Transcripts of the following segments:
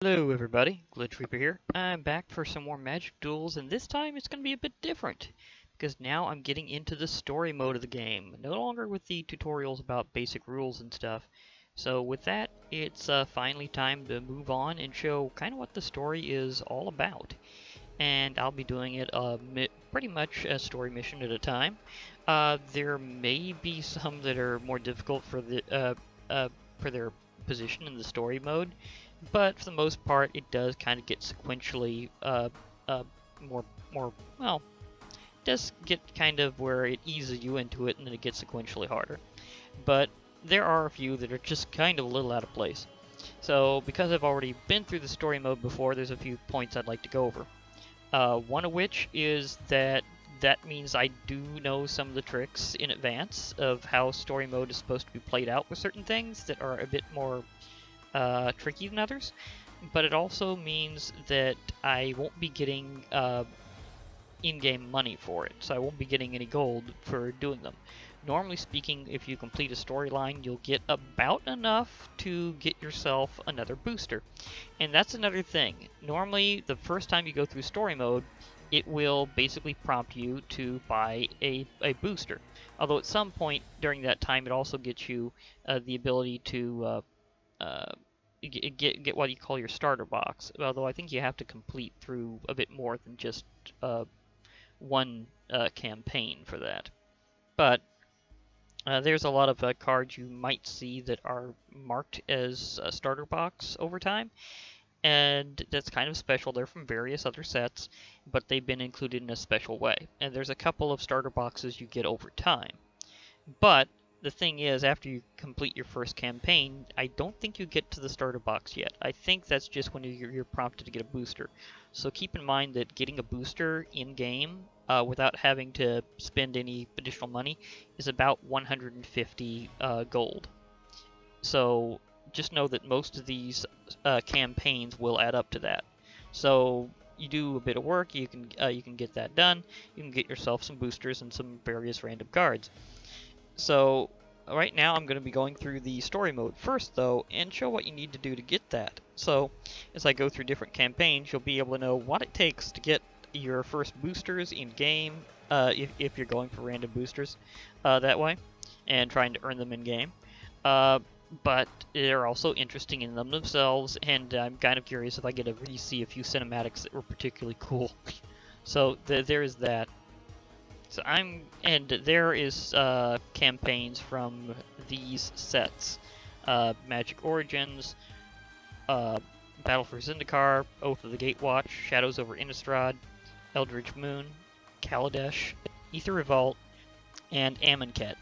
Hello everybody, Glitch Reaper here. I'm back for some more Magic Duels, and this time it's going to be a bit different, because now I'm getting into the story mode of the game, no longer with the tutorials about basic rules and stuff. So with that, it's finally time to move on and show kind of what the story is all about. And I'll be doing it pretty much a story mission at a time. There may be some that are more difficult for their position in the story mode, but for the most part, it does kind of get sequentially well, it does get kind of where it eases you into it and then it gets sequentially harder. But there are a few that are just kind of a little out of place. So because I've already been through the story mode before, there's a few points I'd like to go over. One of which is that means I do know some of the tricks in advance of how story mode is supposed to be played out with certain things that are a bit more tricky than others, but it also means that I won't be getting in-game money for it, so I won't be getting any gold for doing them. Normally speaking, if you complete a storyline, you'll get about enough to get yourself another booster. And that's another thing. Normally, the first time you go through story mode, it will basically prompt you to buy a booster. Although at some point during that time, it also gets you the ability to get what you call your starter box. Although I think you have to complete through a bit more than just one campaign for that. But there's a lot of cards you might see that are marked as a starter box over time, and that's kind of special. They're from various other sets, but they've been included in a special way. And there's a couple of starter boxes you get over time. But the thing is, after you complete your first campaign, I don't think you get to the starter box yet. I think that's just when you're prompted to get a booster. So keep in mind that getting a booster in-game without having to spend any additional money is about 150 gold. So just know that most of these campaigns will add up to that. So you do a bit of work, you can get that done. You can get yourself some boosters and some various random cards. So right now I'm going to be going through the story mode first though, and show what you need to do to get that. So as I go through different campaigns, you'll be able to know what it takes to get your first boosters in game, if you're going for random boosters that way, and trying to earn them in game. But they're also interesting in them themselves, and I'm kind of curious if I get to really see a few cinematics that were particularly cool. So there is that. So there is campaigns from these sets: Magic Origins, Battle for Zendikar, Oath of the Gatewatch, Shadows over Innistrad, Eldritch Moon, Kaladesh, Aether Revolt, and Amonkhet.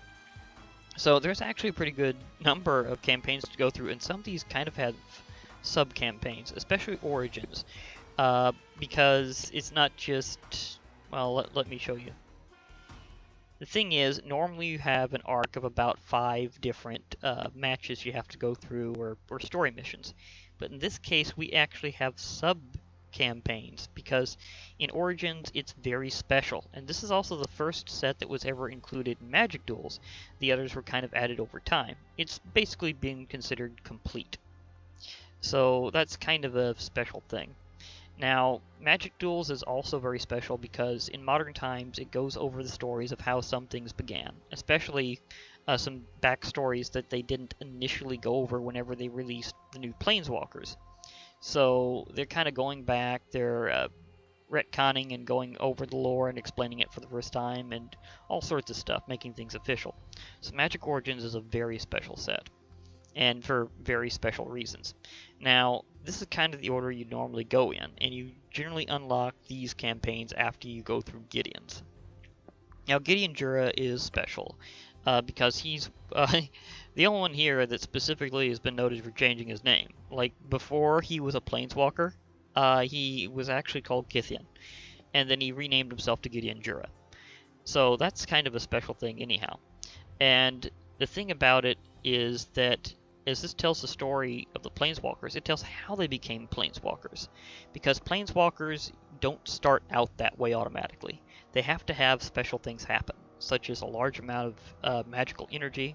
So there's actually a pretty good number of campaigns to go through, and some of these kind of have sub-campaigns, especially Origins, because it's not just, well, let me show you. The thing is, normally you have an arc of about 5 different matches you have to go through, or story missions. But in this case, we actually have sub-campaigns, because in Origins, it's very special. And this is also the first set that was ever included in Magic Duels. The others were kind of added over time. It's basically being considered complete. So that's kind of a special thing. Now, Magic Duels is also very special because in modern times it goes over the stories of how some things began, especially some backstories that they didn't initially go over whenever they released the new Planeswalkers. So they're kind of going back, they're retconning and going over the lore and explaining it for the first time and all sorts of stuff, making things official. So Magic Origins is a very special set, and for very special reasons. Now, this is kind of the order you normally go in, and you generally unlock these campaigns after you go through Gideon's. Now, Gideon Jura is special, because he's the only one here that specifically has been noted for changing his name. Like, before he was a Planeswalker, he was actually called Kytheon, and then he renamed himself to Gideon Jura. So that's kind of a special thing anyhow. And the thing about it is that as this tells the story of the Planeswalkers, it tells how they became Planeswalkers. Because Planeswalkers don't start out that way automatically. They have to have special things happen, such as a large amount of magical energy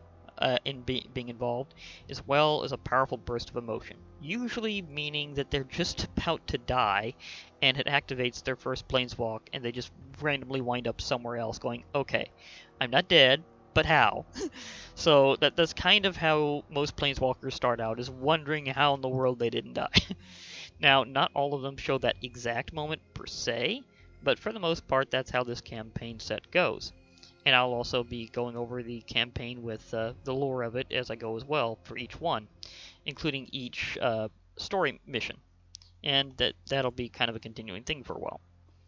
being involved, as well as a powerful burst of emotion. usually meaning that they're just about to die, and it activates their first planeswalk, and they just randomly wind up somewhere else going, okay, I'm not dead, but how? So that's kind of how most planeswalkers start out, is wondering how in the world they didn't die. Now, not all of them show that exact moment per se, but for the most part, that's how this campaign set goes. And I'll also be going over the campaign with the lore of it as I go as well for each one, including each story mission. And that'll be kind of a continuing thing for a while.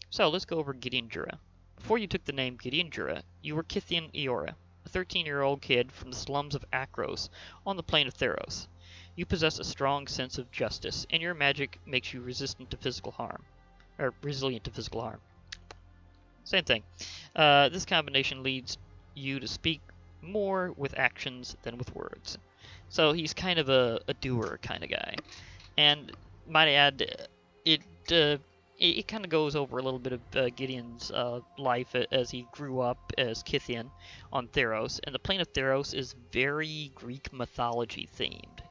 So let's go over Gideon Jura. Before you took the name Gideon Jura, you were Kytheon Jura, a 13-year-old kid from the slums of Akros on the plane of Theros. You possess a strong sense of justice, and your magic makes you resistant to physical harm. Or resilient to physical harm. Same thing. This combination leads you to speak more with actions than with words. So he's kind of a doer kind of guy. And might I add, it kind of goes over a little bit of Gideon's life as he grew up as Kytheon on Theros. And the plane of Theros is very Greek mythology themed.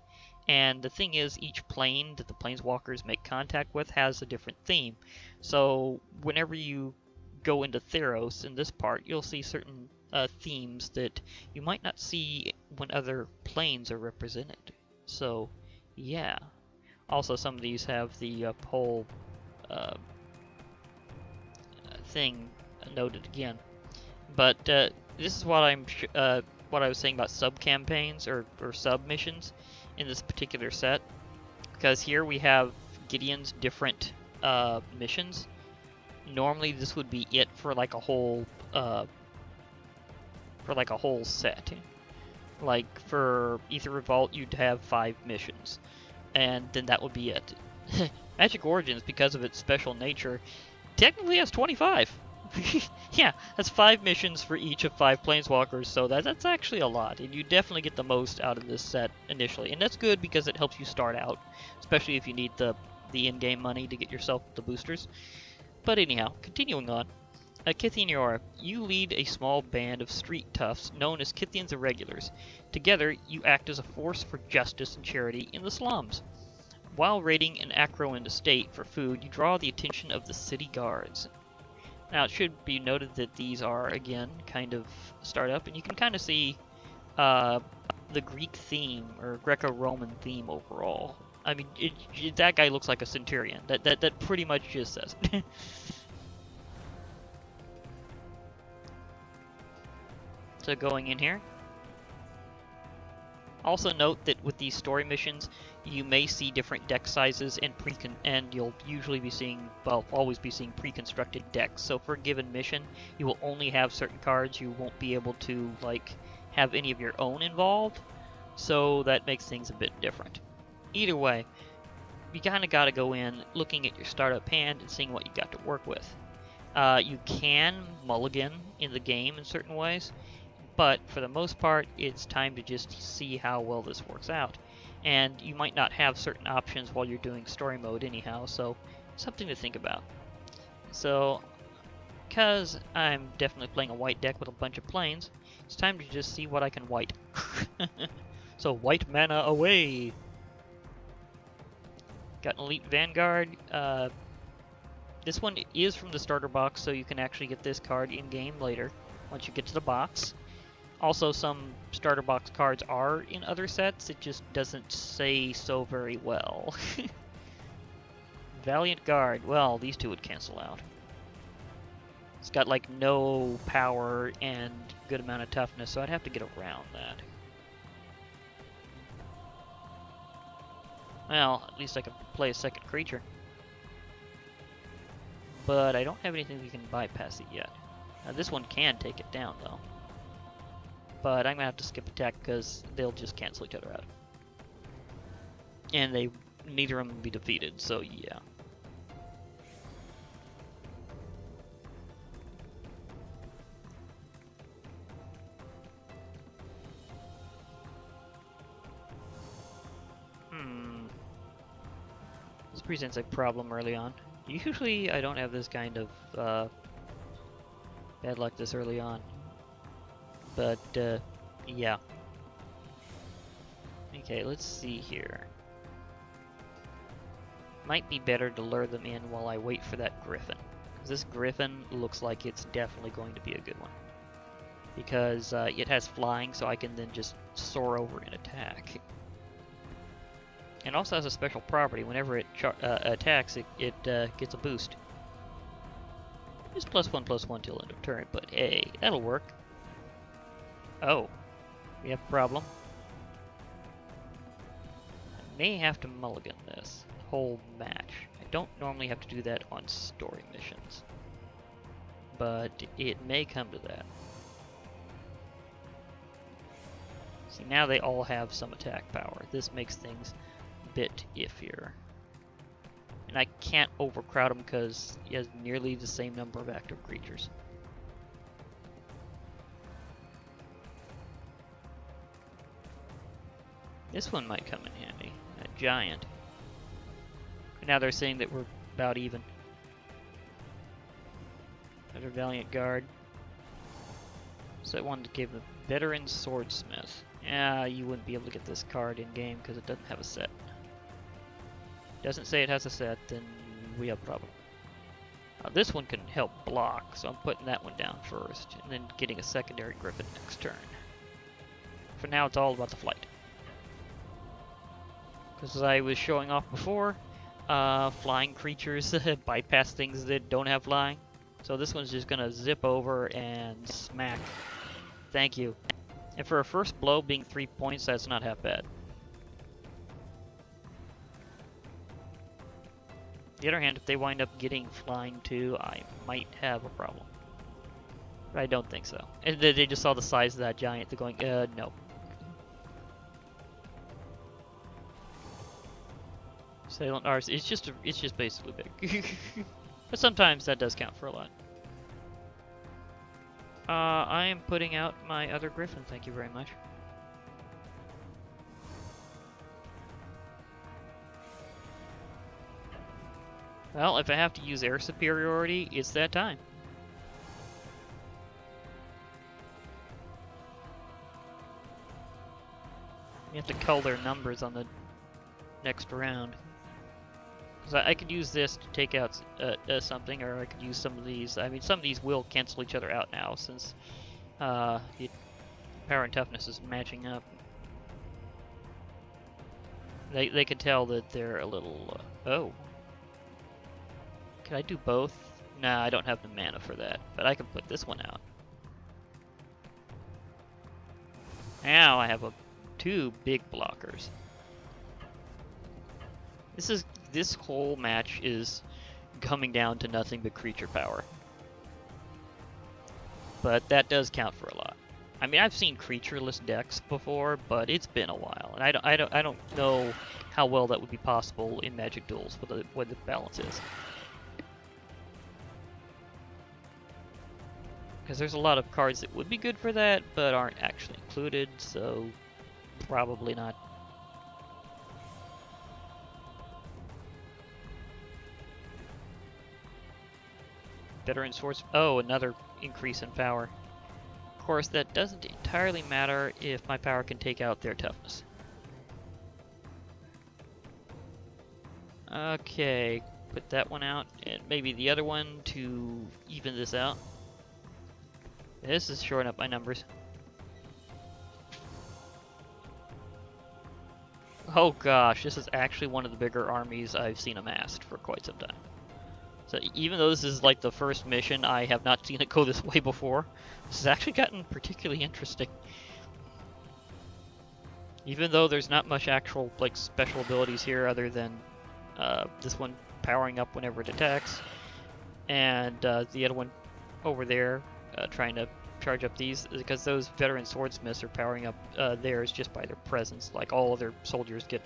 And the thing is, each plane that the planeswalkers make contact with has a different theme. So whenever you go into Theros in this part, you'll see certain themes that you might not see when other planes are represented. So, yeah. Also, some of these have the whole thing noted again. But this is what what I was saying about sub campaigns or sub missions in this particular set, because here we have Gideon's different missions. Normally this would be it for like a whole set. Like for Ether Revolt, you'd have 5 missions, and then that would be it. Magic Origins, because of its special nature, technically has 25. Yeah, that's 5 missions for each of 5 planeswalkers, so that's actually a lot, and you definitely get the most out of this set initially. And that's good because it helps you start out, especially if you need the in-game money to get yourself the boosters. But anyhow, continuing on. Kytheon Jura, you lead a small band of street toughs known as Kytheon's Irregulars. Together, you act as a force for justice and charity in the slums. While raiding an Akroan estate for food, you draw the attention of the city guards. Now, it should be noted that these are, again, kind of startup, and you can kind of see the Greek theme, or Greco-Roman theme overall. I mean, that guy looks like a centurion. That pretty much just says it. So going in here. Also note that with these story missions, you may see different deck sizes and you'll usually be seeing, well, always be seeing pre-constructed decks. So for a given mission, you will only have certain cards. You won't be able to like have any of your own involved. So that makes things a bit different. Either way, you kind of got to go in looking at your startup hand and seeing what you got to work with. You can mulligan in the game in certain ways, but for the most part, it's time to just see how well this works out. And you might not have certain options while you're doing story mode anyhow, so something to think about. So, because I'm definitely playing a white deck with a bunch of planes, it's time to just see what I can white. So white mana away! Got an Elite Vanguard. This one is from the starter box, so you can actually get this card in-game later, once you get to the box. Also, some starter box cards are in other sets, it just doesn't say so very well. Valiant Guard, well, these two would cancel out. It's got like no power and good amount of toughness, so I'd have to get around that. Well, at least I can play a second creature. But I don't have anything that can bypass it yet. Now, this one can take it down, though. But I'm going to have to skip attack because they'll just cancel each other out. And neither of them will be defeated, so yeah. This presents a problem early on. Usually I don't have this kind of bad luck this early on. But, yeah. Okay, let's see here. might be better to lure them in while I wait for that Griffin. Because this Griffin looks like it's definitely going to be a good one. Because it has flying, so I can then just soar over and attack. And also has a special property. Whenever it attacks, it gets a boost. Just +1/+1 till end of turn, but hey, that'll work. Oh, we have a problem. I may have to mulligan this whole match. I don't normally have to do that on story missions, but it may come to that. See, now they all have some attack power. This makes things a bit iffier. And I can't overcrowd him because he has nearly the same number of active creatures. This one might come in handy. A giant. And now they're saying that we're about even. Another Valiant Guard. So I wanted to give a Veteran Swordsmith. Yeah, you wouldn't be able to get this card in game because it doesn't have a set. Doesn't say it has a set, then we have a problem. This one can help block, so I'm putting that one down first, and then getting a secondary Griffin next turn. For now, it's all about the flight. Because as I was showing off before, flying creatures bypass things that don't have flying. So this one's just going to zip over and smack. Thank you. And for a first blow being 3 points, that's not half bad. On the other hand, if they wind up getting flying too, I might have a problem. But I don't think so. And they just saw the size of that giant, they're going, no. Salient Ars, it's just basically big. But sometimes that does count for a lot. I am putting out my other Griffin, thank you very much. Well, if I have to use air superiority, it's that time. You have to cull their numbers on the next round. Because I could use this to take out something, or I could use some of these. I mean, some of these will cancel each other out now, since power and toughness is matching up. They can tell that they're a little... oh. Can I do both? Nah, I don't have the mana for that, but I can put this one out. Now I have two big blockers. This whole match is coming down to nothing but creature power. But that does count for a lot. I mean, I've seen creatureless decks before, but it's been a while, and I don't know how well that would be possible in Magic Duels with what the balance is. Because there's a lot of cards that would be good for that, but aren't actually included, so probably not. Veteran Swords. Oh, another increase in power. Of course, that doesn't entirely matter if my power can take out their toughness. Okay, put that one out, and maybe the other one to even this out. This is shoring up my numbers. Oh gosh, this is actually one of the bigger armies I've seen amassed for quite some time. So even though this is like the first mission, I have not seen it go this way before. This has actually gotten particularly interesting. Even though there's not much actual like special abilities here other than this one powering up whenever it attacks, and the other one over there trying to charge up these, because those veteran swordsmiths are powering up theirs just by their presence. Like all other soldiers get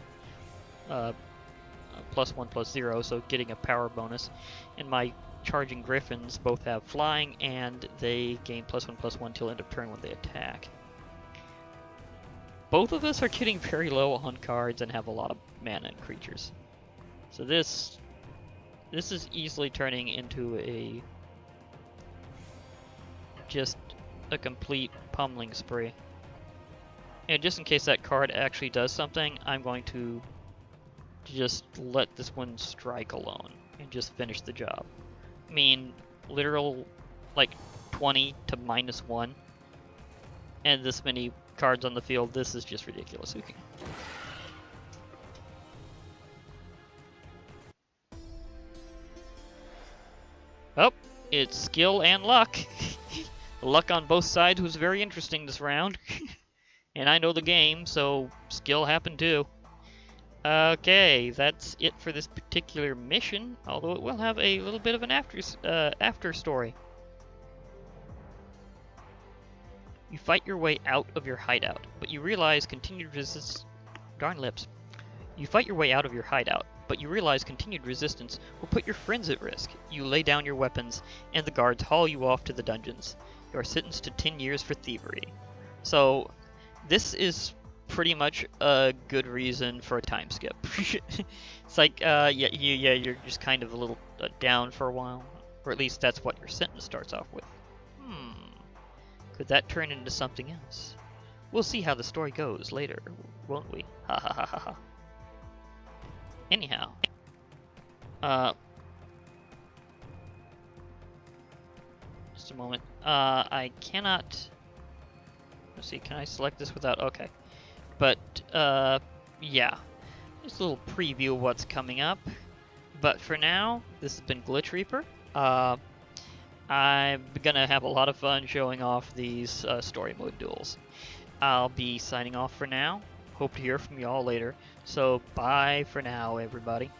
+1/+0, so getting a power bonus. And my charging griffins both have flying, and they gain +1/+1 till end of turn when they attack. Both of us are getting very low on cards and have a lot of mana and creatures. So this is easily turning into just a complete pummeling spree. And just in case that card actually does something, I'm going to to just let this one strike alone and just finish the job. I mean, literal, like, 20 to -1, and this many cards on the field, this is just ridiculous. Okay. Oh, it's skill and luck. The luck on both sides was very interesting this round. And I know the game, so skill happened too. Okay, that's it for this particular mission, although it will have a little bit of an after story. You fight your way out of your hideout, but you realize continued resistance... Darn lips. You fight your way out of your hideout, but you realize continued resistance will put your friends at risk. You lay down your weapons, and the guards haul you off to the dungeons. You are sentenced to 10 years for thievery. So, this is pretty much a good reason for a time skip. It's like, yeah, you're just kind of a little down for a while. Or at least that's what your sentence starts off with. Could that turn into something else? We'll see how the story goes later, won't we? Ha ha ha ha ha. Anyhow. Just a moment. I cannot... Let's see, can I select this without... Okay. But, yeah. Just a little preview of what's coming up. But for now, this has been Glitch Reaper. I'm gonna have a lot of fun showing off these story mode duels. I'll be signing off for now. Hope to hear from y'all later. So, bye for now, everybody.